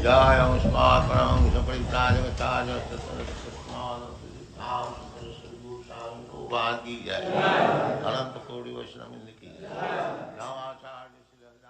Jaya Smat Param Saparipraja Taja Bhagavad ki jai. Ananta Kodi Vaishnava ki jai. Namacharya Srila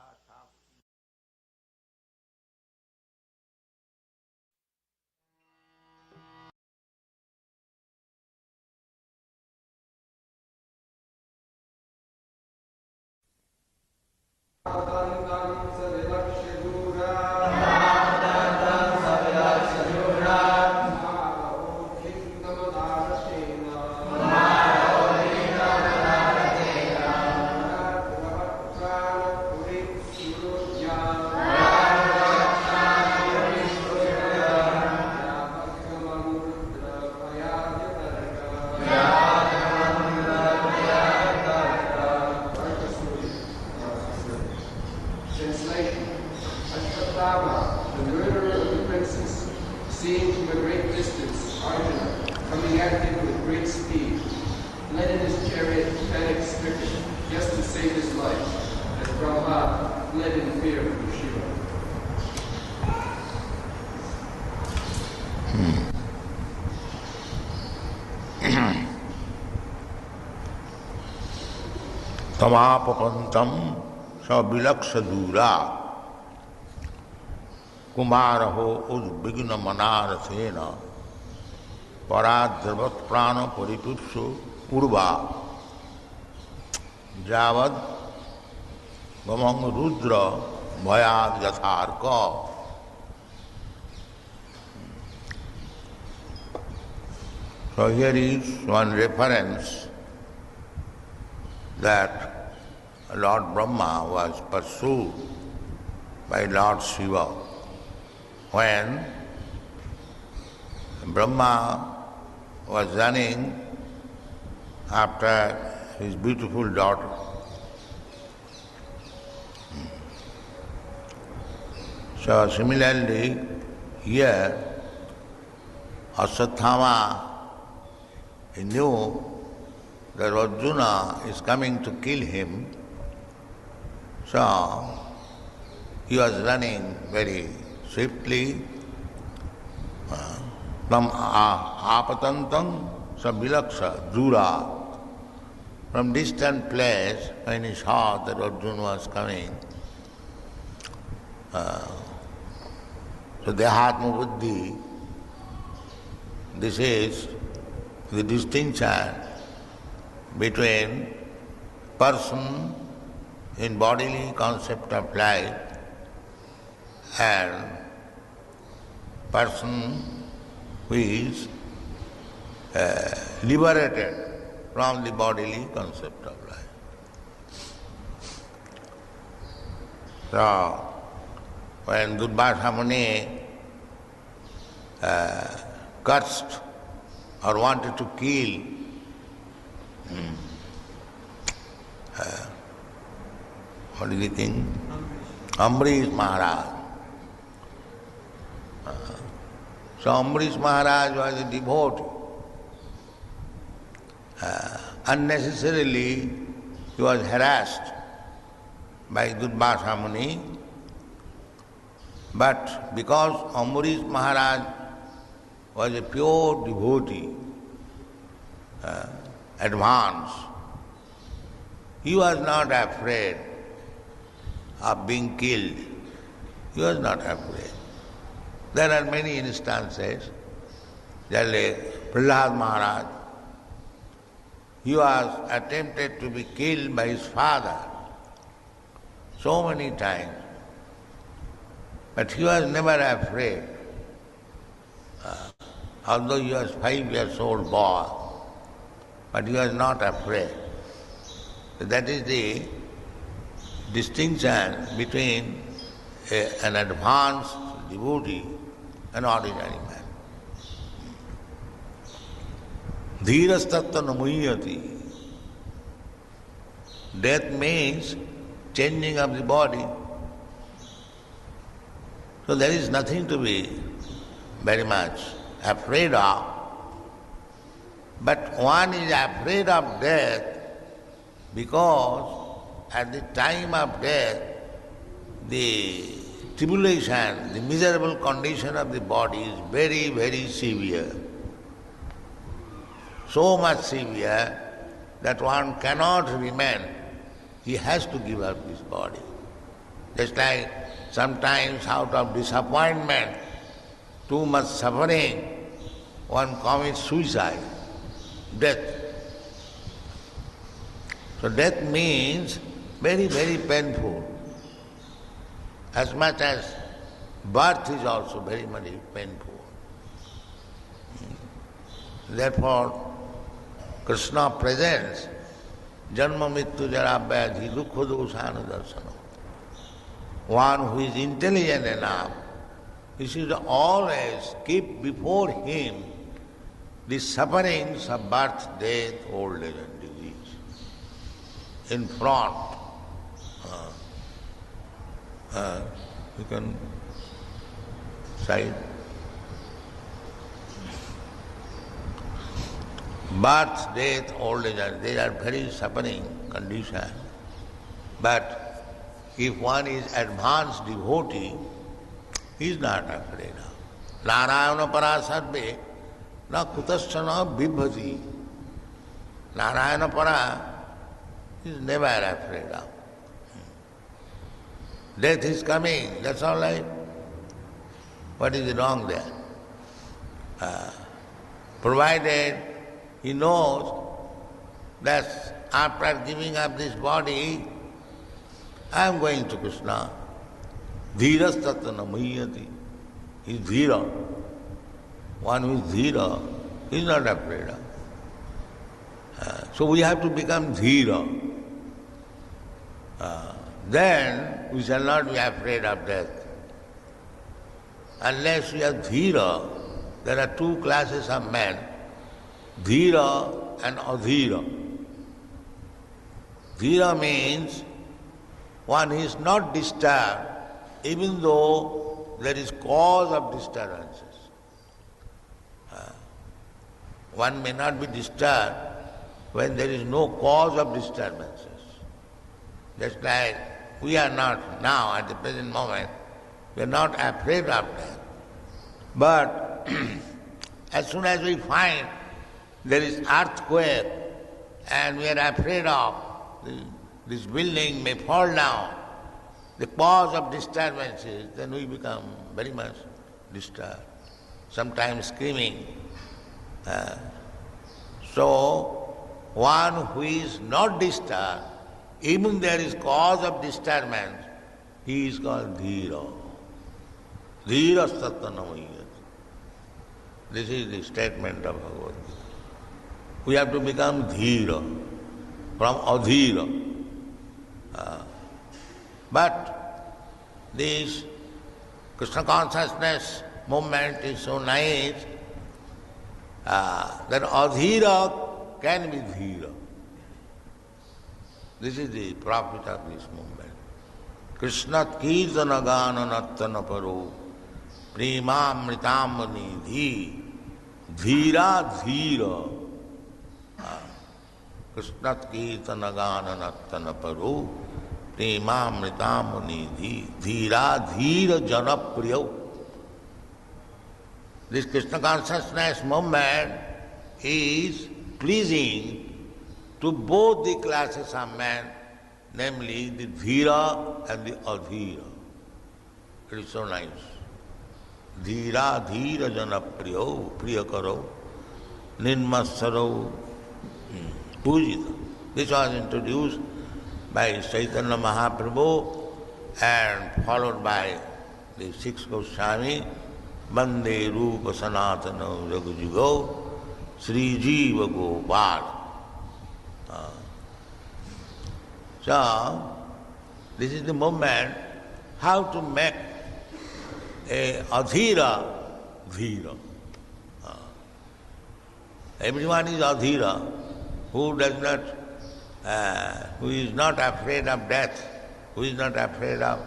Tamapapantam sabilaksadura kumaraho udvigna manarasena paradhravat prana paripupsu urva javad gamang rudra bhayad yatharka. So here is one reference that Lord Brahma was pursued by Lord Shiva. When Brahma was running after his beautiful daughter, so similarly here Aswathama, he knew that Arjuna is coming to kill him, so he was running very swiftly from apatantam sabilaksa dura. From distant place, when he saw that Arjuna was coming, so dehatma buddhi, this is the distinction between person in bodily concept of life and person who is liberated from the bodily concept of life. So, when Durvasa Muni cursed or wanted to kill what is the thing? Ambrish Maharaj. So Ambrish Maharaj was a devotee. Unnecessarily he was harassed by Durvasa Muni, but because Ambrish Maharaj was a pure devotee, advanced, he was not afraid of being killed. He was not afraid. There are many instances, just like Prahlad Maharaj, he was attempted to be killed by his father so many times, but he was never afraid. Although he was 5 years old boy, but he was not afraid. So that is the distinction between an advanced devotee and ordinary man. Dhirastatta namuyati. Death means changing of the body. So there is nothing to be very much afraid of. But one is afraid of death because at the time of death, the tribulation, the miserable condition of the body is very, very severe. So much severe that one cannot remain. He has to give up his body. Just like sometimes out of disappointment, too much suffering, one commits suicide, death. So death means very, very painful. As much as birth is also very, very painful. Therefore, Krishna presents Janma Mrityu Jara Vyadhi Dukha Dosana Darsana. One who is intelligent enough, he should always keep before him the sufferings of birth, death, old age and disease. In front, you can cite birth, death, old age, they are very suffering conditions. But if one is advanced devotee, he is not afraid of. Narayana parasarve na kutaschana bibhati. Narayana para is never afraid of. Death is coming, that's all right. What is wrong there? Provided he knows that after giving up this body, I am going to Krishna. Dhiras tatana mayati. He is dhira. One who is dhira, he is not afraid of. So we have to become dhira. Then we shall not be afraid of death. Unless we are dhira, there are two classes of men, dhira and adhira. Dhira means one is not disturbed even though there is cause of disturbances. One may not be disturbed when there is no cause of disturbances. Just like we are not now, at the present moment, we are not afraid of death. But as soon as we find there is earthquake and we are afraid of this building may fall down, the cause of disturbances, then we become very much disturbed, sometimes screaming. So, one who is not disturbed, even there is cause of disturbance, he is called dhira. Dhira sattanamayat. This is the statement of Bhagavat. We have to become dhira from adhira. But this Krishna consciousness movement is so nice that adhira can be dhira. This is the profit of this movement. Krishna kirtana gana nattana paro premamritam nidhi dhira dhira. Krishna kirtana gana nattana paro premamritam nidhi dhira dhira janapriyo. This Krishna consciousness movement is pleasing to both the classes of men, namely the dhira and the adhira. It is so nice. Dhira dhira janapriyo priyakaro ninmasaro pujita. This was introduced by Chaitanya Mahaprabhu and followed by the sixth Goswami, Bande Rupa Sanatana Raghujugo Sri Jiva Gopal. So, this is the moment how to make a adhira dhira. Everyone is adhira who does not, who is not afraid of death, who is not afraid of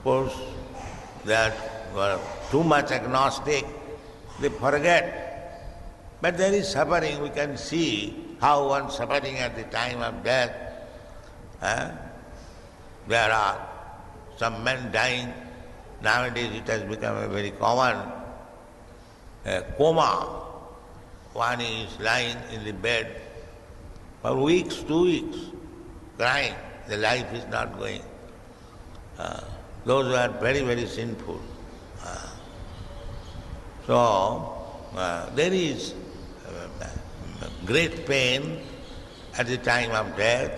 course, that were too much agnostic, they forget. But there is suffering, we can see how one suffering at the time of death. There are some men dying Nowadays it has become a very common coma. One is lying in the bed for weeks, 2 weeks, crying. The life is not going. Those who are very, very sinful. There is great pain at the time of death.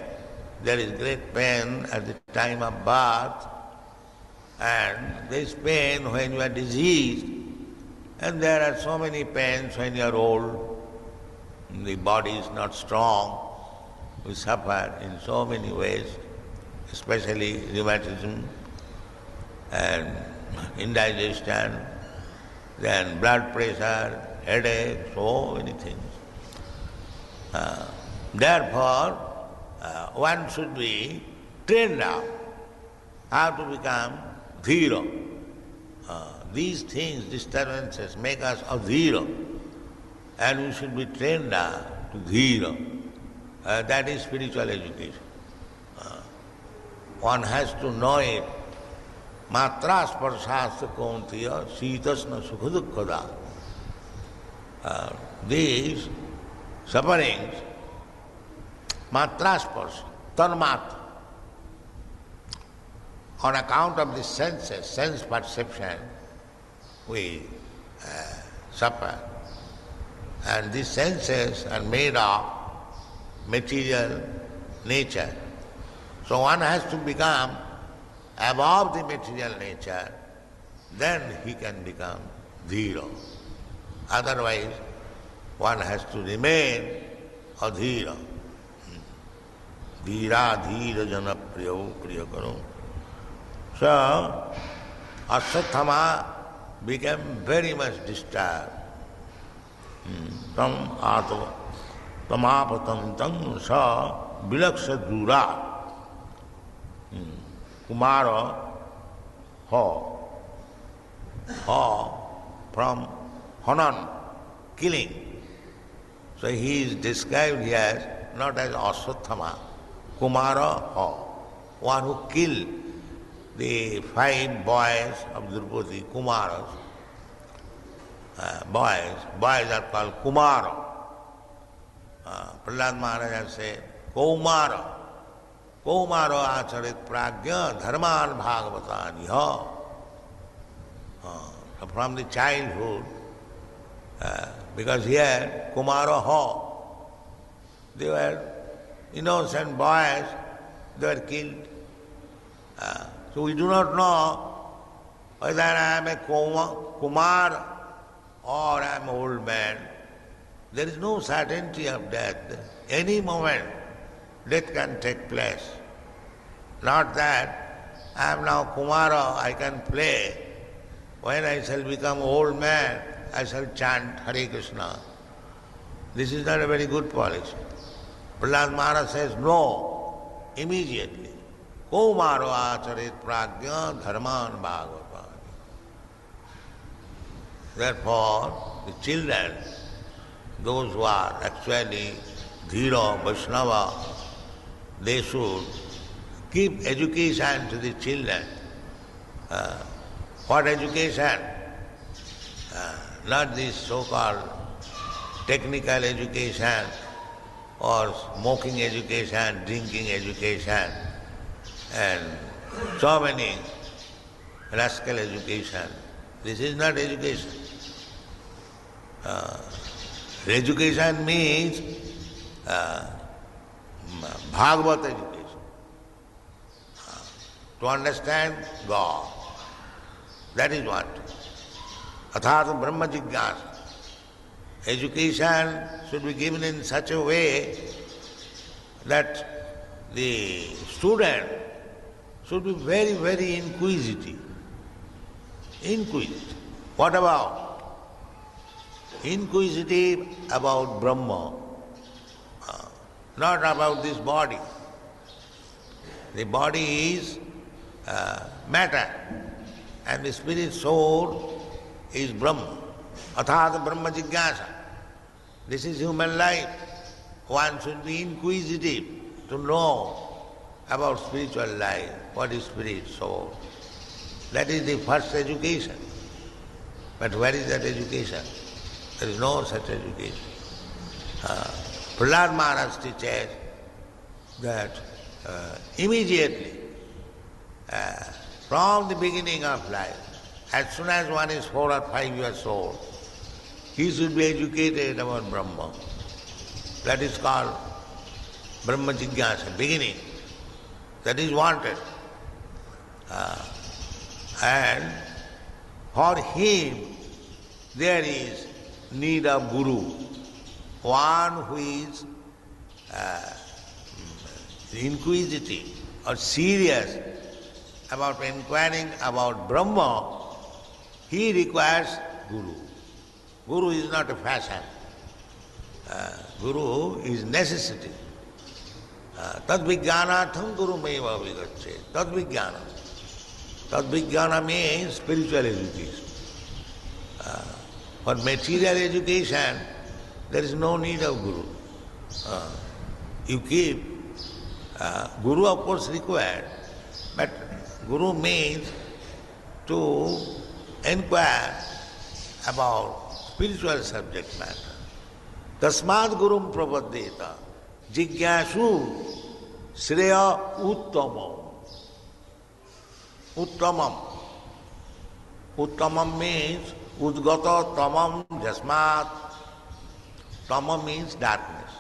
There is great pain at the time of birth. And there is pain when you are diseased. And there are so many pains when you are old. The body is not strong. We suffer in so many ways, especially rheumatism and indigestion, then blood pressure, headache, so many things. Therefore, one should be trained up how to become dhira. These things, disturbances, make us adhira, and we should be trained up to dhira. That is spiritual education. One has to know it. Matra sparshasya kauntiya sitasna sukhadukkada. These sufferings, matra sparsha, tanmatra, on account of the senses, sense perception, we suffer. And these senses are made of material nature. So one has to become above the material nature, then he can become dhira. Otherwise, one has to remain adhira. Dhira dhira jana priyo priya karo. So, Aswathama became very much disturbed. Tam atva tamapatantam sa vilaksha dura. Kumara from Hanan, killing. So he is described here not as Aswathama, Kumara one who killed the 5 boys of Draupadi, Kumaras. Boys are called Kumara. Prahlad Maharaj said, Kaumara. Kaumaro acharit pragya dharman bhagavatani. From the childhood, because here Kumara they were innocent boys, they were killed. So we do not know whether I am a Kumar or I am an old man. There is no certainty of death. Any moment death can take place. Not that I am now Kumara, I can play. When I shall become old man, I shall chant Hare Krishna. This is not a very good policy. Prahlad Maharaj says no, immediately. Kaumaro acharit pragya dharman bhagavata. Therefore, the children, those who are actually dhira, Vaishnava, they should give education to the children. What education? Not this so-called technical education or smoking education, drinking education, and so many rascal education. This is not education. Education means Bhagavat education. To understand God. That is what. Athata Brahma Jigyasa. Education should be given in such a way that the student should be very, very inquisitive. Inquisitive. What about? Inquisitive about Brahma, not about this body. The body is matter, and the spirit soul is Brahma. Athata Brahma Jigyasa. This is human life. One should be inquisitive to know about spiritual life. What is spirit, soul? That is the first education. But where is that education? There is no such education. Prahlad Maharaj teaches that immediately, from the beginning of life, as soon as one is 4 or 5 years old, he should be educated about Brahma. That is called Brahma Jigyasa, beginning. That is wanted. And for him, there is need of Guru, one who is inquisitive or serious about inquiring about Brahma. He requires Guru. Guru is not a fashion. Guru is necessity. Tad vijnanatham guru meva vigacche. Tad vijnana. Tad vijnana means spiritual education. For material education, there is no need of Guru. You keep Guru, of course, required, but Guru means to inquire about spiritual subject matter. Tasmad gurum prapaddeta jigyasu shreya uttamam. Uttamam. Uttamam means udgata tamam jasmat. Tamam means darkness.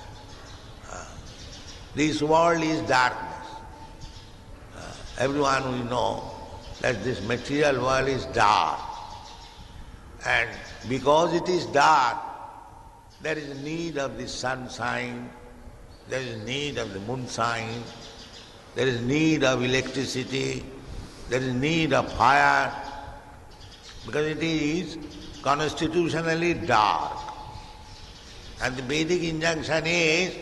This world is darkness. Everyone will know that this material world is dark. And because it is dark, there is need of the sunshine, there is need of the moonshine, there is need of electricity, there is need of fire, because it is constitutionally dark. And the Vedic injunction is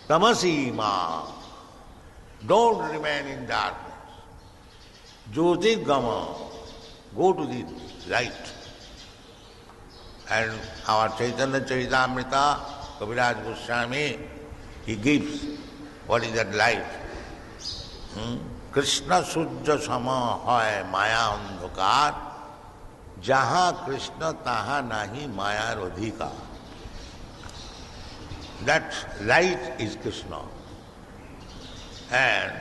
tamasima, don't remain in darkness. Jyotirgama, go to the light. And our Chaitanya Charitamrita, Kaviraj Goswami, he gives what is that light. Krishna Sujja Sama Hai Maya Andhakar, Jaha Krishna Taha Nahi Maya Rodhika. That light is Krishna. And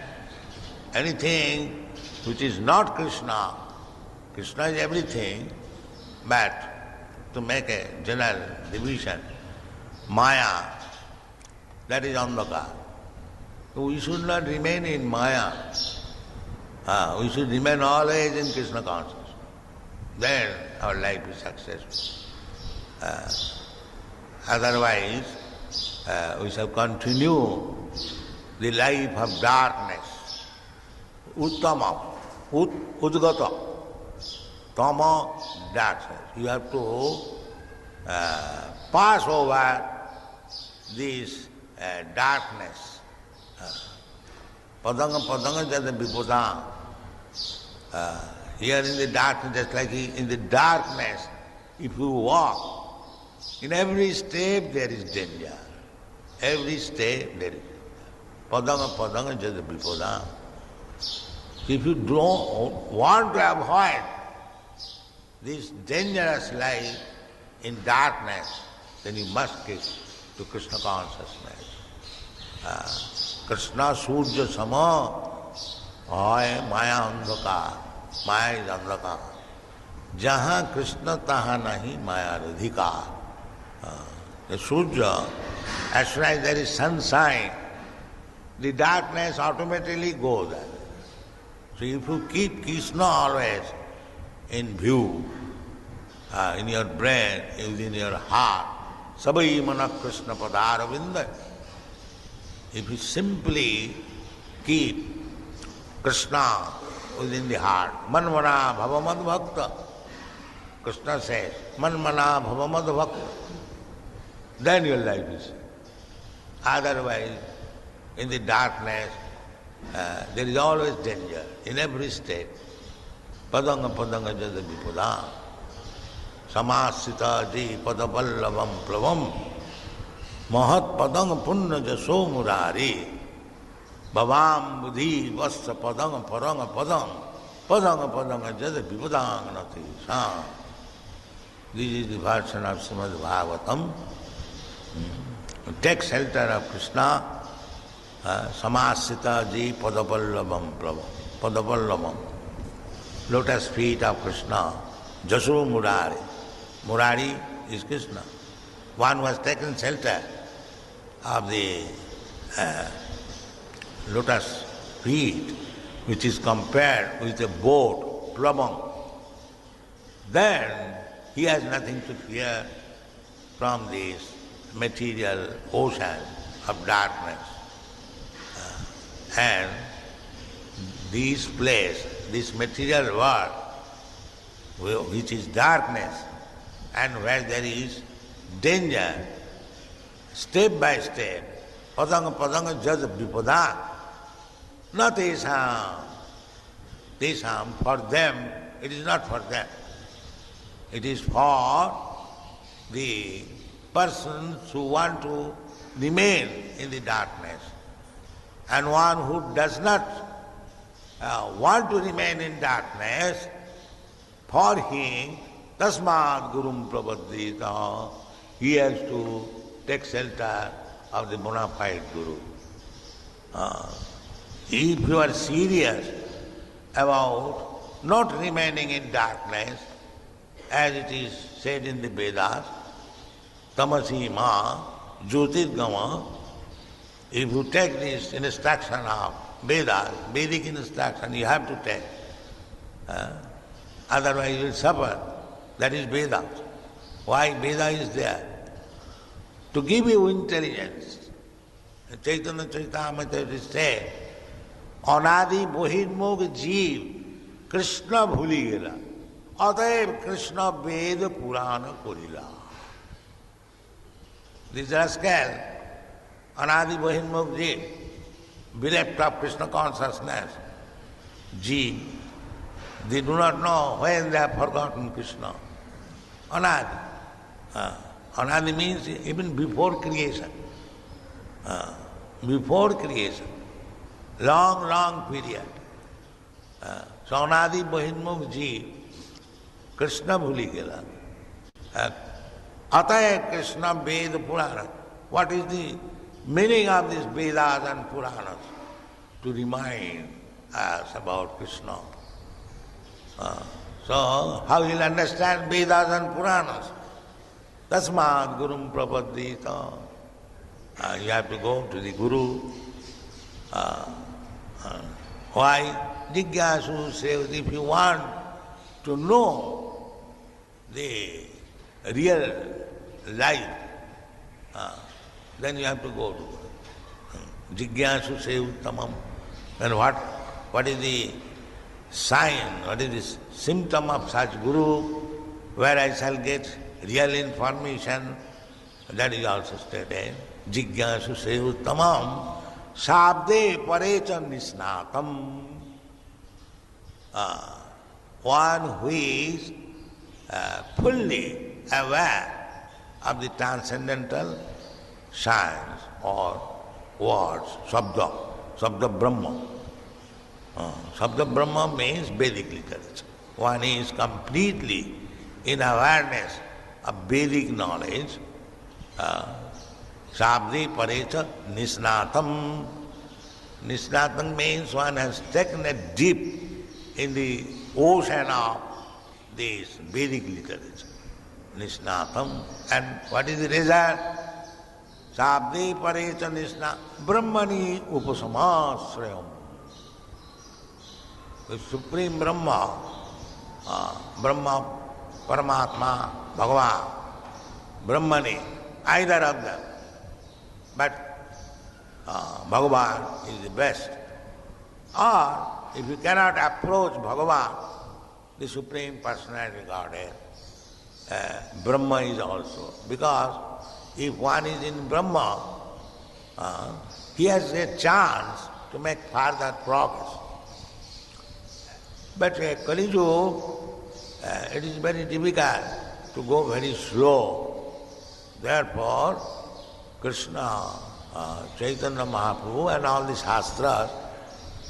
anything which is not Krishna, Krishna is everything, but to make a general division, Maya, that is Andhakar. So we should not remain in Maya. We should remain always in Krishna consciousness. Then our life is successful. Otherwise, we shall continue the life of darkness. Uttamam, udgata, tama, darkness. You have to pass over this darkness. Padanga padanga jada vipuda. Here in the darkness, just like in the darkness, if you walk, in every step there is danger. Every step there is padanga padanga jada vipuda. If you don't want to avoid this dangerous life in darkness, then you must get to Krishna consciousness. Krishna Surya Sama Hai Maya Andhakar. Maya is Andhakar. Jaha Krishna Taha Nahi Maya Radhikar. The Surya, as soon as there is sunshine, the darkness automatically goes away. So if you keep Krishna always in view, in your brain, in your heart, Sabai Mana Krishna Padaravinda. If you simply keep Krishna within the heart, Manmana Bhavamad Bhakta, Krishna says, Manmana Bhavamad Bhakta, then your life is saved. Otherwise, in the darkness, there is always danger, in every state. Padanga padanga jada vipuda. Samasita ji padapallavam plavam. Mahat padanga punna jaso murari. Bhavam buddhi vassa padanga paranga padam. Padanga padanga jada vipadang nati sam. This is the version of Srimad Bhagavatam. Take shelter of Krishna, samasita ji padapallabam prabhu. Padapallabam. Lotus feet of Krishna. Jasu Murari. Murari is Krishna. One was taken shelter of the lotus feet, which is compared with a boat, Prabham. Then he has nothing to fear from this material ocean of darkness. And this place, this material world, which is darkness, and where there is danger, step by step, padanga padanga jada vipada, not tesham. Tesham, for them, it is not for them. It is for the persons who want to remain in the darkness. And one who does not want to remain in darkness, for him, tasmad gurum prabhaddita, he has to take shelter of the bona fide guru. If you are serious about not remaining in darkness, as it is said in the Vedas, tamasi ma jyotirgama, if you take this instruction of Vedas, Vedic instruction you have to take, otherwise you will suffer. That is Vedas. Why Veda is there? To give you intelligence. Chaitanya Charitamrita it is said, Anadi Bohirmog Jeev Krishna bhuli gela. Ataev Krishna Veda Purana Korila. This rascal, Anadi Bohirmog Jeev, bereft of Krishna consciousness, Jeev, they do not know when they have forgotten Krishna. Anadi. Anadi means even before creation. Before creation. Long period. So Anadi Bahirmukh Jeev, Krishna bhuli gela. Ataya Krishna Veda Purana. What is the meaning of these Vedas and Puranas? To remind us about Krishna. So, how he'll understand Vedas and Puranas? Tasmad Gurum Prapaddita. You have to go to the Guru. Why? Jigyasu says, if you want to know the real life, then you have to go to Guru. Jigyasu se uttamam. And what is the sign, what is the symptom of such Guru, where I shall get real information? That is also stated. Jigyasu se uttamam sabde parecha nisnatam. One who is fully aware of the transcendental science or words, Sabda Brahma. Sabda Brahma means Vedic literature. One is completely in awareness of Vedic knowledge. Sabdi Parecha Nisnatam. Nisnatam means one has taken a dip in the ocean of this Vedic literature. Nisnatam. And what is the result? Sabdi Parecha Nisna Brahmani Upasamasrayam. The Supreme Brahma, Brahma, Paramatma, Bhagavat, Brahmani, either of them. But Bhagavan is the best. Or, if you cannot approach Bhagavan, the Supreme Personality of Godhead, Brahma is also. Because if one is in Brahma, he has a chance to make further progress. But Kali Yuga, it is very difficult to go very slow. Therefore, Krishna, Chaitanya Mahaprabhu and all the Shastras,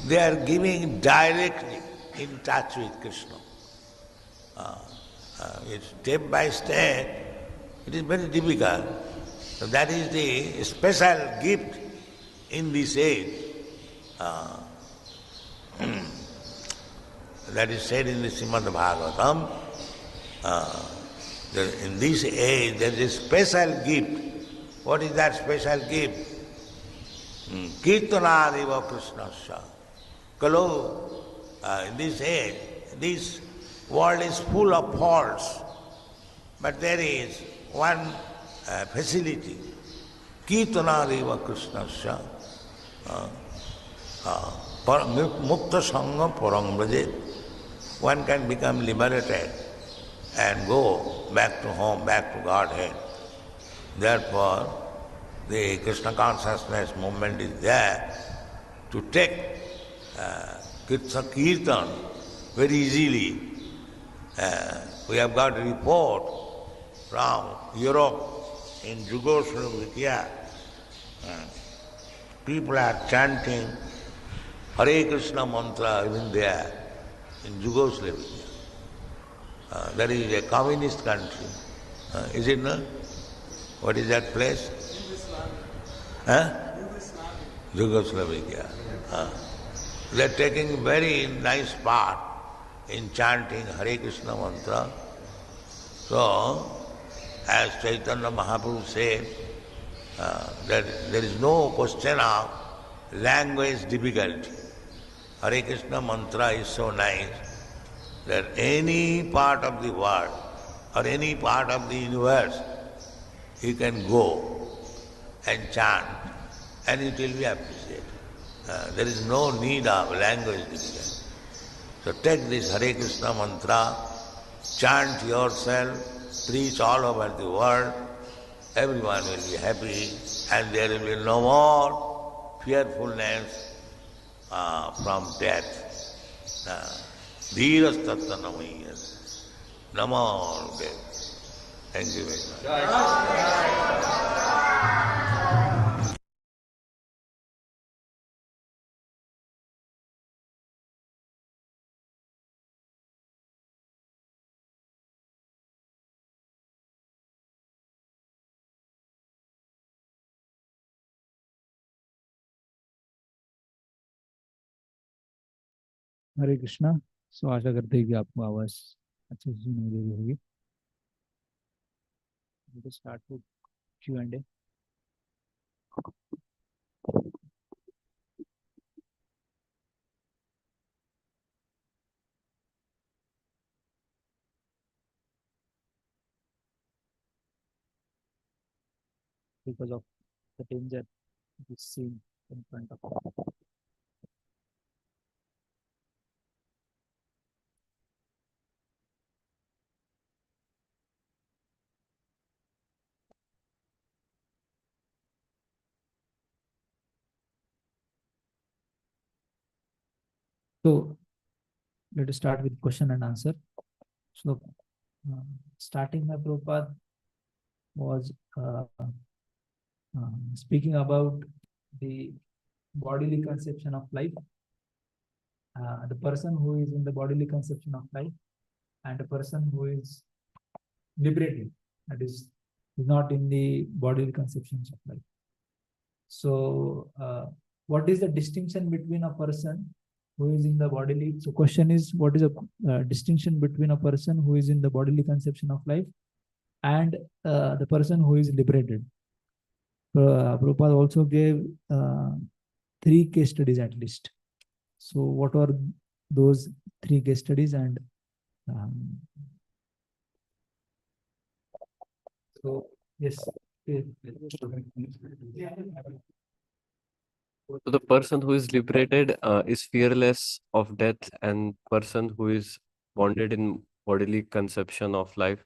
they are giving directly in touch with Krishna. It's step by step, it is very difficult. So that is the special gift in this age. That is said in the Srimad Bhagavatam. In this age there is a special gift. What is that special gift? Kirtanadiva Krishnasya. Kalu, in this age, this world is full of faults, but there is one facility. Kirtanadiva Krishnasya. Mukta Sangha Parang Brajet. One can become liberated and go back to home, back to Godhead. Therefore, the Krishna consciousness movement is there to take Kirtan very easily. We have got a report from Europe, in Yugoslavia. People are chanting Hare Krishna mantra even there in Yugoslavia. That is a communist country. Is it not? What is that place? Yugoslavia. They are taking very nice part in chanting Hare Krishna mantra. So, as Chaitanya Mahaprabhu said, that there is no question of language difficulty. Hare Krishna mantra is so nice that any part of the world or any part of the universe you can go and chant and it will be appreciated. There is no need of language difficulty. So take this Hare Krishna mantra, chant yourself, preach all over the world, everyone will be happy and there will be no more fearfulness from death. Dheeras tattva namayas. Namo death. Thank you very much. हरे कृष्णा। सो आशा करते हैं कि आपको आवाज अच्छे से सुनाई दे रही होगी। Start with Q&A. Because of the danger it is seen in front of us. So let us start with question and answer. So starting my Prabhupada was speaking about the bodily conception of life, the person who is in the bodily conception of life and the person who is liberated, that is not in the bodily conceptions of life. So what is the distinction between a person who is in the bodily? So question is, what is the distinction between a person who is in the bodily conception of life and the person who is liberated? Prabhupada also gave 3 case studies at least. So what are those 3 case studies? And so yes. So the person who is liberated is fearless of death, and person who is bonded in bodily conception of life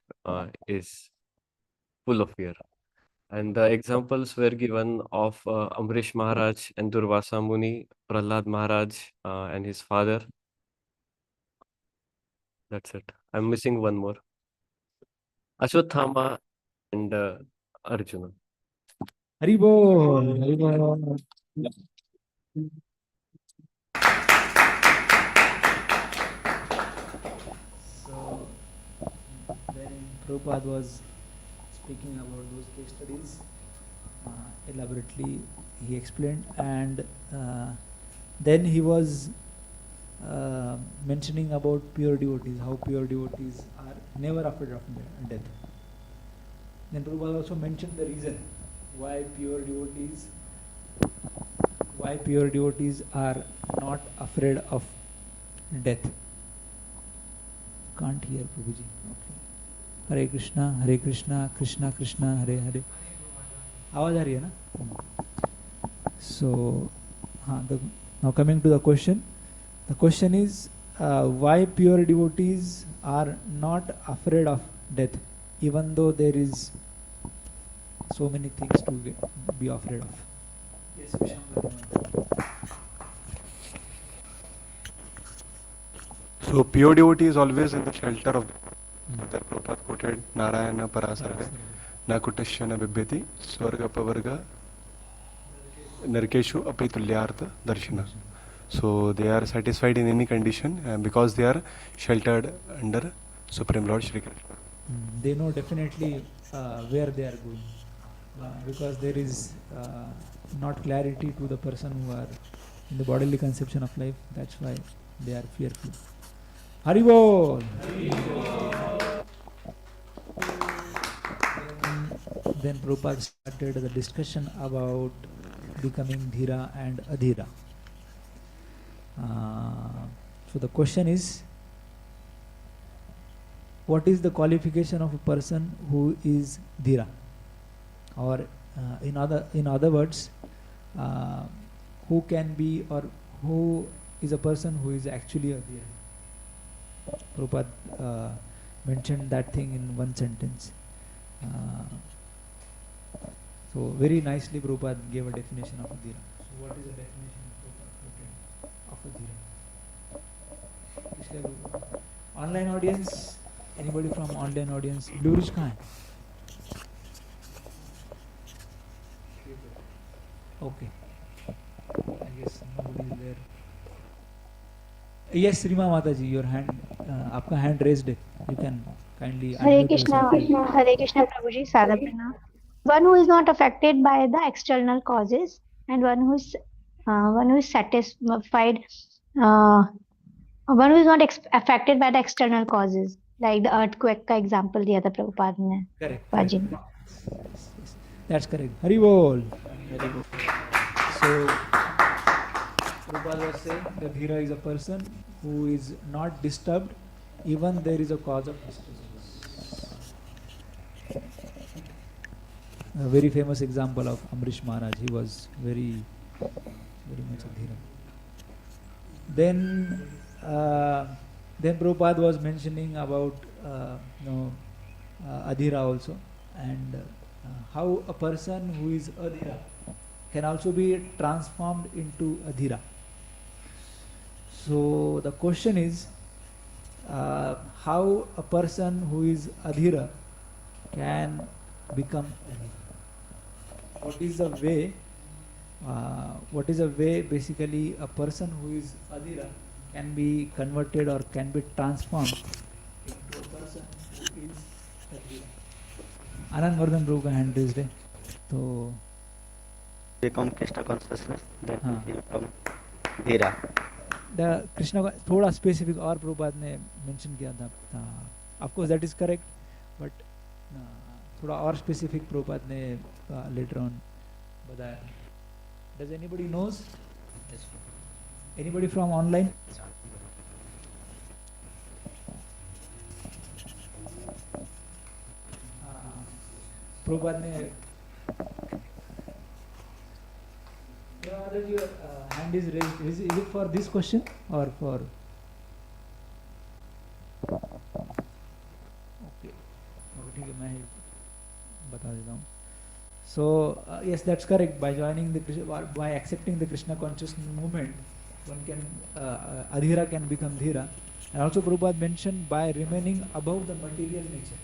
is full of fear. And the examples were given of Amrish Maharaj and Durvasa Muni, Prahlad Maharaj and his father. That's it. I'm missing one more. Ashwathama and Arjuna. Haribol, Haribol. Then Prabhupada was speaking about those case studies. Elaborately he explained, and then he was mentioning about pure devotees, how pure devotees are never afraid of death. Then Prabhupada also mentioned the reason why pure devotees are not afraid of death. Can't hear Prabhuji. Okay. Hare Krishna, Krishna Krishna, Hare Hare. आवाज आ रही है ना? So, now coming to the question. The question is why pure devotees are not afraid of death, even though there is so many things to be afraid of. Yes, Visham. So pure devotee is always in the shelter of that Prabhupada quoted Narayana Parasarve Nakutasya na Bibbeti Swarga Pavarga Narkeshu Apitulyartha Darshana. So they are satisfied in any condition because they are sheltered under Supreme Lord Shri Krishna. They know definitely where they are going because there is not clarity to the person who are in the bodily conception of life. That's why they are fearful. Haribol! Then Prabhupada started the discussion about becoming Dhira and Adhira. So the question is, what is the qualification of a person who is Dhira? Or in other words, who can be or who is a person who is actually a Dhira? Prabhupada mentioned that thing in one sentence. So very nicely Prabhupada gave a definition of a Dhira. So what is the definition of a Dhira? Online audience? Anybody from online audience? Blue Ridge kahan hai? Okay. I guess nobody is there. Yes, Rima Mataji, your hand, आपका hand raised है. You can kindly Hare unmute Krishna, yourself. Hare Krishna, Prabhuji, Sadhapana. One who is not affected by the external causes and one who is satisfied, one who is not affected by the external causes, like the earthquake का example दिया था Prabhupada ने. Correct. Vaji. Yes. That's correct. Hari Bol. So, Prabhupada was saying that Dhira is a person who is not disturbed even there is a cause of disturbance. A very famous example of Amrish Maharaj. He was very much a Dhira. Then Prabhupada was mentioning about Adhira also, and how a person who is Adhira can also be transformed into Adhira. So the question is how a person who is Adhira can become Adhira. What is a way basically a person who is Adhira can be converted or can be transformed into a person who is Adhira. Anand Vardhan Prabhu का hand raised है, तो become Krishna consciousness, then he become Dhira. The Krishna का थोड़ा specific और प्रभुपाद ने mention किया था. Of course that is correct, but थोड़ा और specific प्रभुपाद ने later on बताया. Does anybody knows? Anybody from online? Prabhupada ne your hand is raised. Is it for this question or for? Okay, ठीक है, मैं बता देता हूँ. So yes, that's correct. By joining the by accepting the Krishna consciousness movement, one can Adhira can become Dhira. And also Prabhupada mentioned by remaining above the material nature.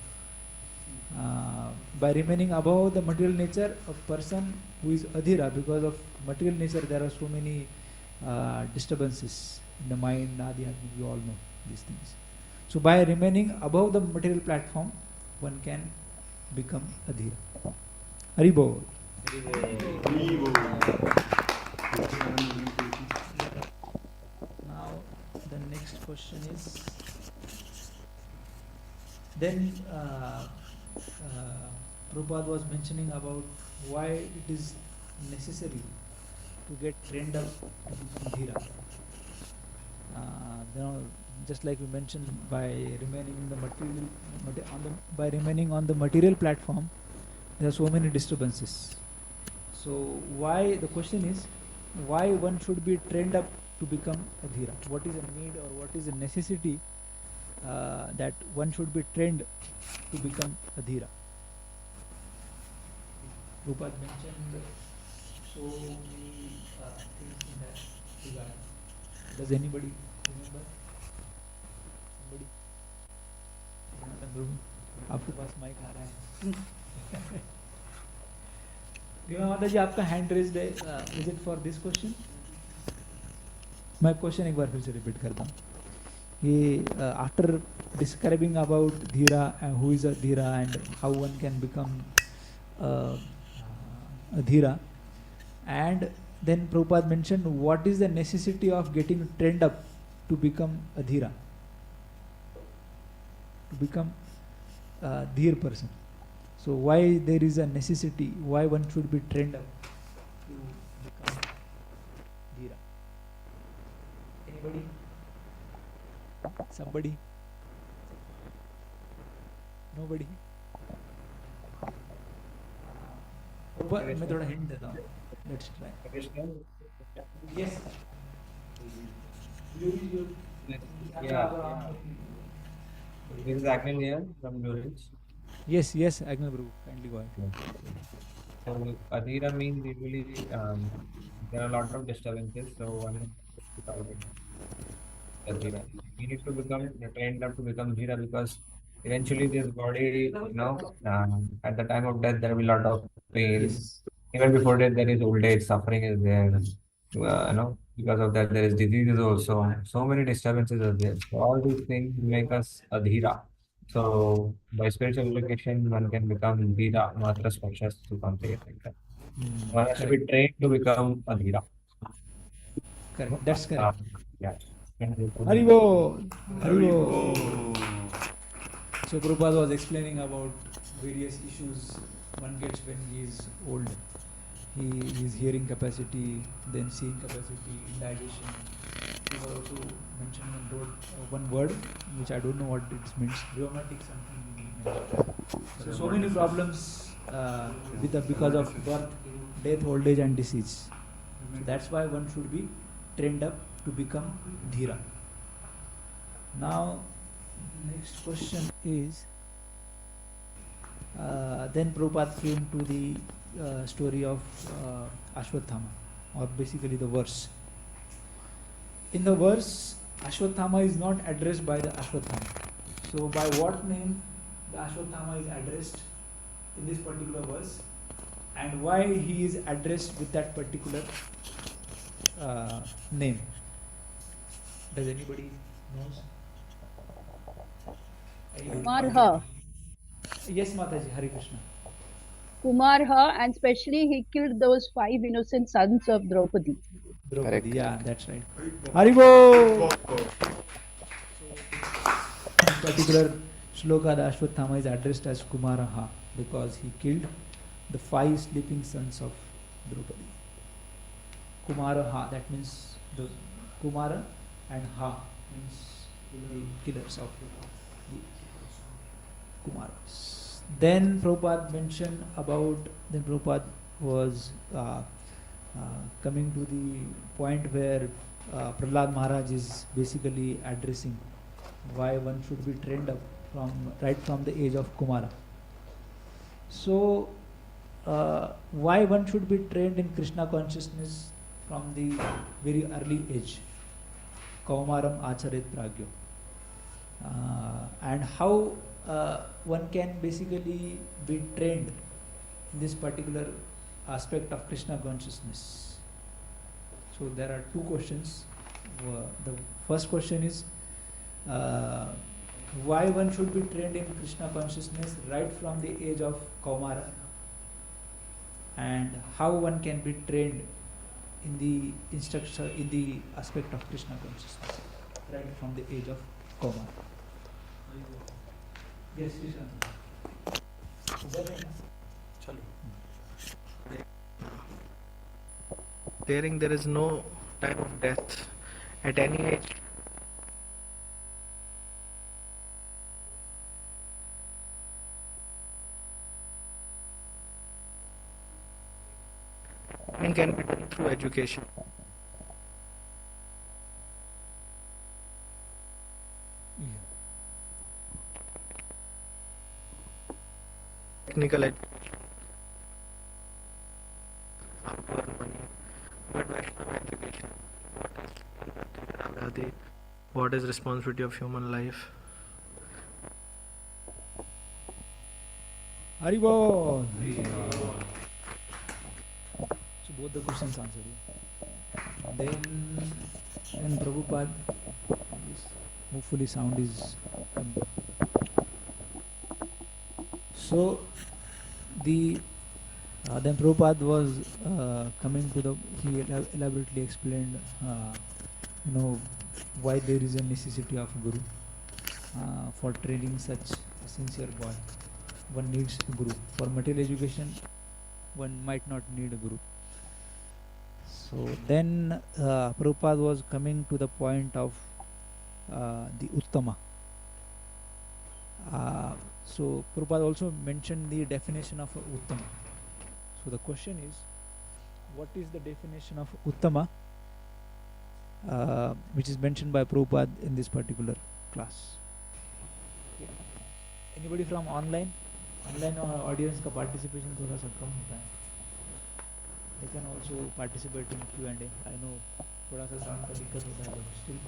By remaining above the material nature, a person who is Adhira, because of material nature there are so many disturbances in the mind, Adi, you all know these things. So by remaining above the material platform, one can become adhira. Haribol. Now the next question is, then Prabhupada was mentioning about why it is necessary to get trained up to become dhira. Just like we mentioned, by remaining in the by remaining on the material platform, there are so many disturbances. So why, the question is, why one should be trained up to become a dhira? What is a need or what is a necessity that one should be trained to become a dhira? Prabhupada mentioned so many things in that regard. Does anybody remember? Somebody? आपके पास mic आ रहा है. Vima Mataji, आपका hand raised है. Is it for this question? मैं question एक बार फिर से repeat करता हूँ. कि after describing about dhira and who is a dhira and how one can become a dhira, and then Prabhupada mentioned what is the necessity of getting trained up to become a dhira, to become a dhir person. So why there is a necessity, why one should be trained up to become dhira? Anybody? Somebody? Nobody? मैं थोड़ा hint देता हूँ. Let's try. Yes. Yeah. This is Agnes here from Norwich. Yes, Agnel Prabhu, kindly go ahead. So Adhira means usually there are a lot of disturbances. So one is without Adhira. We need to become trained up to become Dhira because eventually this body, at the time of death there will be a lot of pain. Yes. Even before death there is old age, suffering is there. Because of that there is diseases also. So many disturbances are there. So all these things make us Adhira. So by spiritual education, one can become Dhira, Matra Spashas to complete like that. One has to be trained to become a Dhira. Correct. That's correct. Yeah. Haribo. So Prabhupada was explaining about various issues one gets when he is old. His hearing capacity, then seeing capacity, indigestion. He also mentioned one word which I don't know what it means. Rheumatic something. So many problems because of birth, death, old age, and disease. So that's why one should be trained up to become dhira. Now, next question is. Then Prabhupada came to the story of Ashwatthama, or basically the verse. In the verse, Ashwatthama is not addressed by the Ashwatthama. So by what name the Ashwatthama is addressed in this particular verse, and why he is addressed with that particular name? Does anybody knows? Kumarha. Yes, Mataji, Hare Krishna. Kumarha, and especially he killed those 5 innocent sons of Draupadi. Correct. Yeah, that's right. Haribo! This particular shloka, the Ashwatthama is addressed as Kumaraha because he killed the 5 sleeping sons of Draupadi. Kumaraha, that means the Kumara, and Ha means the killers of the Kumaras. Then Prabhupada mentioned about, then Prabhupada was coming to the point where Prahlad Maharaj is basically addressing why one should be trained up right from the age of Kumara. So why one should be trained in Krishna consciousness from the very early age? Kaumaram acharet pragyo. And how one can basically be trained in this particular aspect of Krishna consciousness. So there are 2 questions. The first question is why one should be trained in Krishna consciousness right from the age of Kaumara, and how one can be trained in the instruction, in the aspect of Krishna consciousness right from the age of Kaumara. Yes, Krishna. Daring, there is no time of death. At any age, learning can be done through education. Technical education, how to earn money, but Vaishnava education, what is responsibility of human life. Haribol. So both the questions answered. Then Prabhupada, hopefully sound is coming. So then Prabhupada was coming to the, he elaborately explained, why there is a necessity of Guru for training such a sincere boy. One needs a Guru. For material education, one might not need a Guru. So then Prabhupada was coming to the point of the Uttama. So Prabhupada also mentioned the definition of Uttama. So the question is, what is the definition of Uttama, which is mentioned by Prabhupada in this particular class? Okay. Anybody from online? Online audience का participation थोड़ा सा कम होता है. They can also participate in Q&A. I know थोड़ा सा sound का दिक्कत होता है, but still,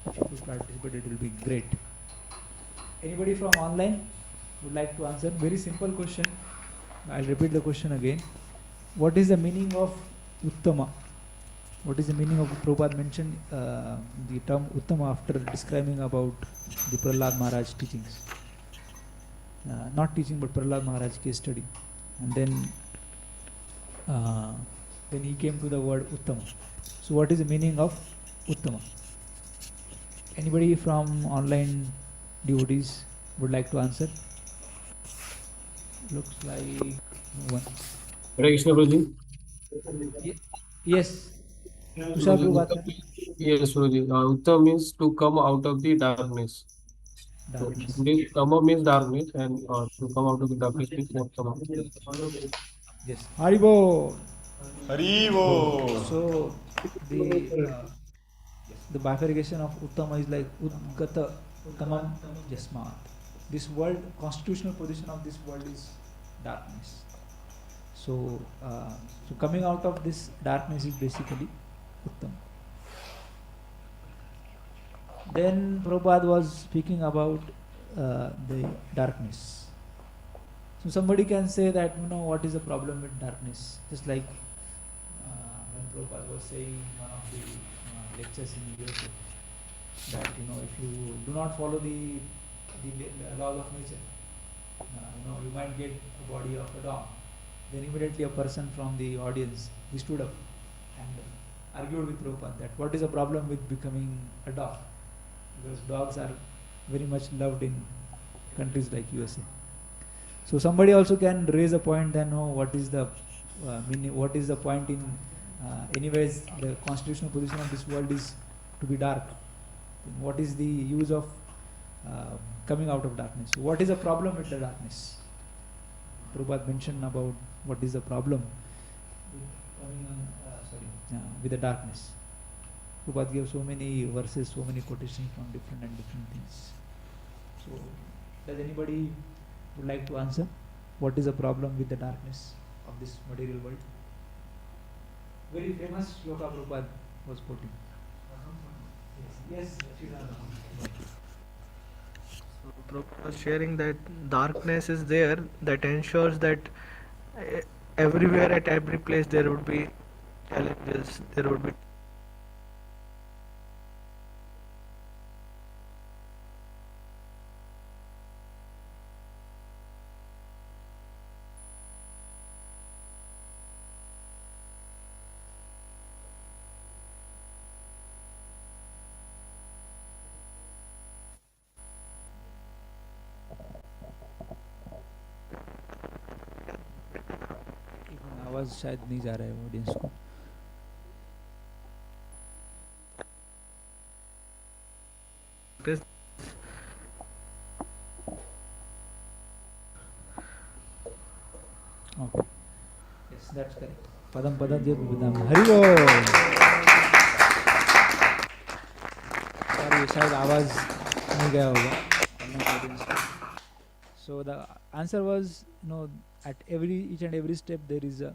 if you could participate, it will be great. Anybody from online would like to answer? Very simple question. I'll repeat the question again. What is the meaning of Uttama? What is the meaning of, Prabhupada mentioned the term Uttama after describing about the Prahlad Maharaj teachings. Not teaching, but Prahlad Maharaj case study. And then he came to the word Uttama. So what is the meaning of Uttama? Anybody from online devotees would like to answer? Looks like no one. Hare Krishna Guruji. Yes. Tushar Prabhupada. Yes, Guruji. Uttam means to come out of the darkness. Darkness. So, Tama means darkness, and to come out of the darkness means Uttama. Yes. Haribo. Haribo. So the bifurcation of Uttama is like Udgata Uttamam Jasmat. This world, constitutional position of this world is darkness. So coming out of this darkness is basically Uttama. Then Prabhupada was speaking about the darkness. So somebody can say that, what is the problem with darkness? Just like when Prabhupada was saying in one of the lectures in USA, that if you do not follow the laws of nature, you might get a body of a dog. Then immediately a person from the audience, he stood up and argued with Prabhupada that what is the problem with becoming a dog? Because dogs are very much loved in countries like USA. So somebody also can raise a point then, what is the meaning, what is the point in anyways the constitutional position of this world is to be dark. What is the use of coming out of darkness? What is the problem with the darkness? Prabhupada mentioned about what is the problem with the darkness. Prabhupada gave so many verses, so many quotations from different things. So does anybody would like to answer? What is the problem with the darkness of this material world? Very famous shloka Prabhupada was quoting. Yes. So Prabhupada was sharing that darkness is there, that ensures that everywhere at every place there would be challenges, there would be आवाज शायद नहीं जा रहा है audience को. Okay. Yes, that's correct. Padam padam jai Bhagavatam. Hari Bol. Sorry, शायद आवाज नहीं गया होगा. So the answer was, at each and every step there is a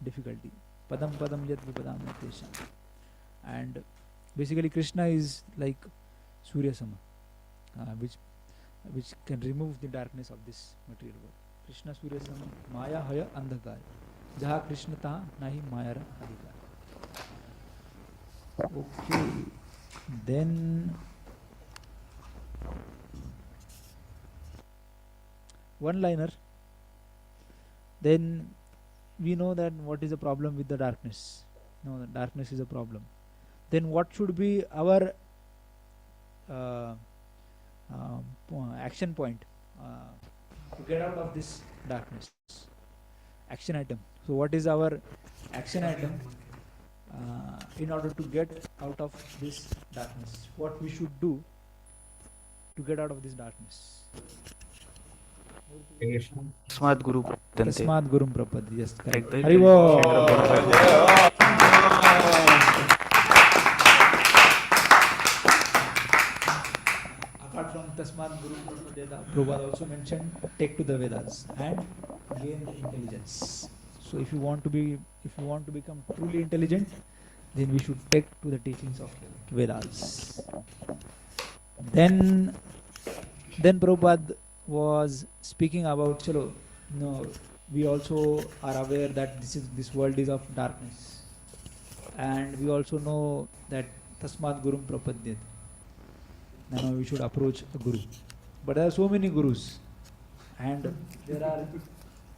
difficulty. Padam padam yat vipadam natesham. And basically Krishna is like Surya Sama, which can remove the darkness of this material world. Krishna Surya Sama, Maya Haya Andhakar. Jaha Krishna taha nahi Mayara Adhikar. Okay. Then one liner. Then we know that what is the problem with the darkness. No, the darkness is a problem. Then what should be our action point to get out of this darkness? Action item. So what is our action item in order to get out of this darkness? What we should do to get out of this darkness? Tasmat Guru Pradante. Tasmat Gurum Prabhupada. Yes, correct. Hari Hari Bol. Apart from Tasmat Gurum Prabhupada, Prabhupada also mentioned take to the Vedas and gain intelligence. So if you want to become truly intelligent, then we should take to the teachings of Vedas. Then Prabhupada was speaking about we also are aware that this world is of darkness, and we also know that Tasmat Gurum Prapadyat. Now we should approach a guru, but there are so many gurus, and there are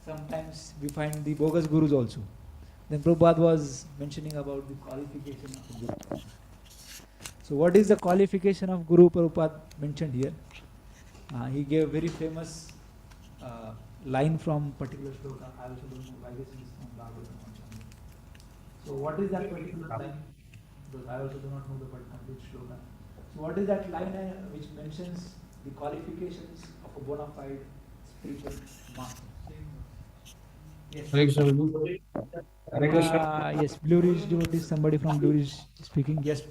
sometimes we find the bogus gurus also. Then Prabhupada was mentioning about the qualification of a guru. So what is the qualification of guru? Prabhupada mentioned here. He gave very famous line from particular shloka. I also don't know why this is from Bhagavat. So what is that particular line? Because I also do not know the complete shloka. So what is that line which mentions the qualifications of a bona fide spiritual master? Yes. Yes, Blue Ridge devotee. Somebody from Blue Ridge speaking. Yes.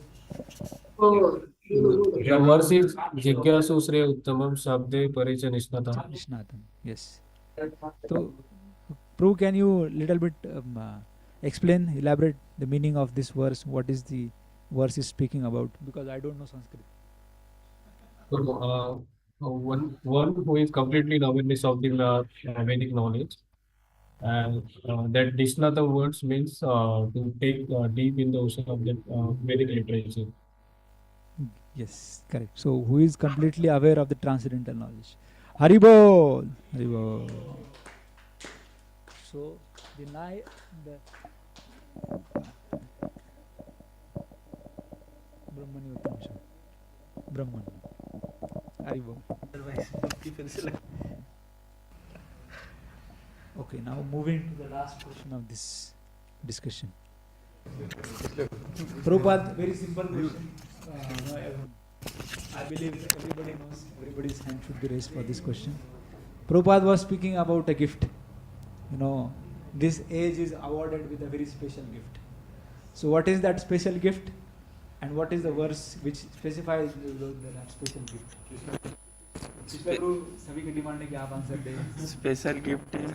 The verse is Jigyasu Sre Uttamam Sabde Paricha Nishnata. Nishnata. Yes. So, Prabhu, can you little bit elaborate the meaning of this verse? What is the verse is speaking about? Because I don't know Sanskrit. One who is completely in awareness of the Vedic knowledge, and that Nishnata words means to take deep in the ocean of the Vedic literature. Yes, correct. So, who is completely aware of the transcendental knowledge? Haribol! Haribol! So, the Brahmani Uttamsha. Brahman. Haribol. Okay, now moving to the last question of this discussion. Prabhupada, very simple question. I believe everybody knows, everybody's hand should be raised for this question. Prabhupada was speaking about a gift. This age is awarded with a very special gift. So what is that special gift? And what is the verse which specifies that special gift? Special gift is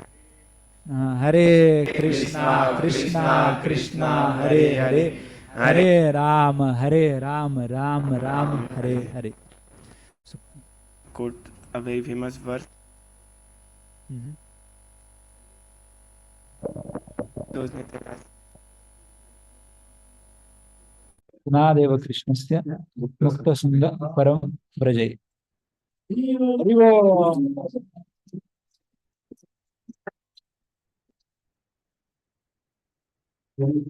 Hare Krishna, Krishna Krishna, Hare Hare, Hare Ram, Ram Ram, Hare Hare. So, quote a very famous verse. Punadeva Krishnasya Mukta Sunda Param Brajay.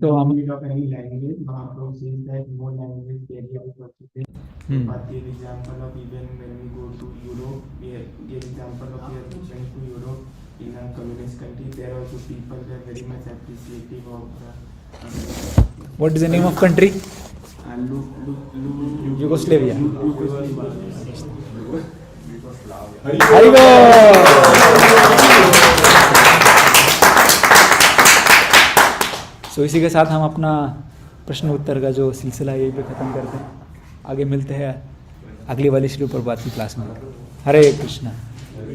So, of any language, Mahaprabhu says that no language carry out what he says. But give example of even when we go to Europe, we gave example of when to Europe in a communist country, there also people were very much appreciative of the What is the name of country? Yugoslavia. So इसी के साथ हम अपना प्रश्न उत्तर का जो सिलसिला है यहीं पे ख़त्म करते हैं. आगे मिलते हैं अगली वाली श्री प्रभुपाद की क्लास में. हरे कृष्णा.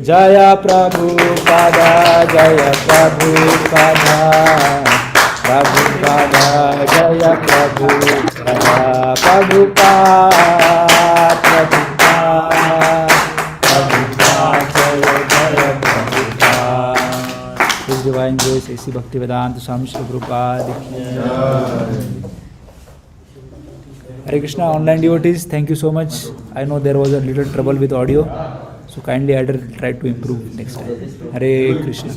जय प्रभुपादा, जय प्रभुपादा, प्रभुपादा, जय प्रभुपादा, प्रभुपाद, प्रभुपाद, प्रभुपाद, जय जय Prabhupada. His Divine Grace, A.C. Bhaktivedant Swami Srila Prabhupada ki jai. Hare Krishna, online devotees, thank you so much. I know there was a little trouble with audio, so kindly I will try to improve next time. Hare Krishna.